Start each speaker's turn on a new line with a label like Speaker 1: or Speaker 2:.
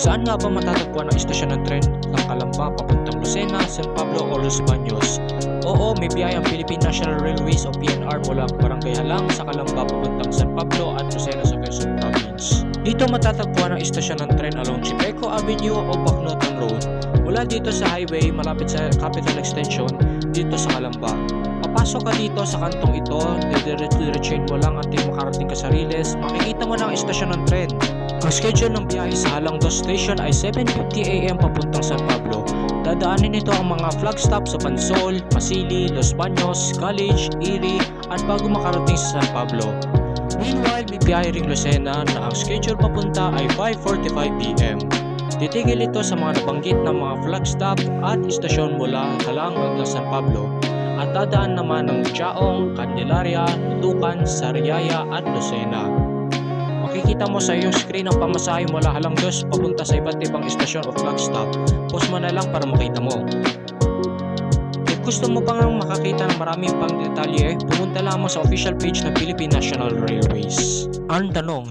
Speaker 1: Saan nga ba matatagpuan ang istasyon ng tren ng Calamba papuntang Lucena, San Pablo o Los Baños? Oo, may biyayang Philippine National Railways o PNR mula Barangay Halang sa Calamba papuntang San Pablo at Lucena sa Quezon Province. Dito matatagpuan ang istasyon ng tren along Chipeco Avenue o Bacnotan Road. Mula dito sa highway malapit sa Capital Extension dito sa Calamba. Papasok ka dito sa kantong ito, didiretso-diretsoin mo lang until makarating ka sa Riles, makikita mo na ang istasyon ng tren. Ang schedule ng biyahe sa Halang 2 Station ay 7:50 AM papuntang San Pablo. Dadaanin nito ang mga flag stop sa Pansol, Masili, Los Baños, College, Erie at bago makarating sa San Pablo. Meanwhile, may biyahe ring Lucena na ang schedule papunta ay 5:45 PM. Titigil ito sa mga nabanggit na mga flag stop at istasyon mula Halang hanggang San Pablo at dadaan naman ng Chaong, Candelaria, Nutukan, Sariaya at Lucena. Makikita mo sa iyong screen ang pamasahe mula Halang 2 papunta sa iba't ibang istasyon o flag stop. Pause mo na lang para makita mo. If gusto mo pang makakita ng maraming pang detalye, pumunta lamang sa official page ng Philippine National Railways. Ang tanong,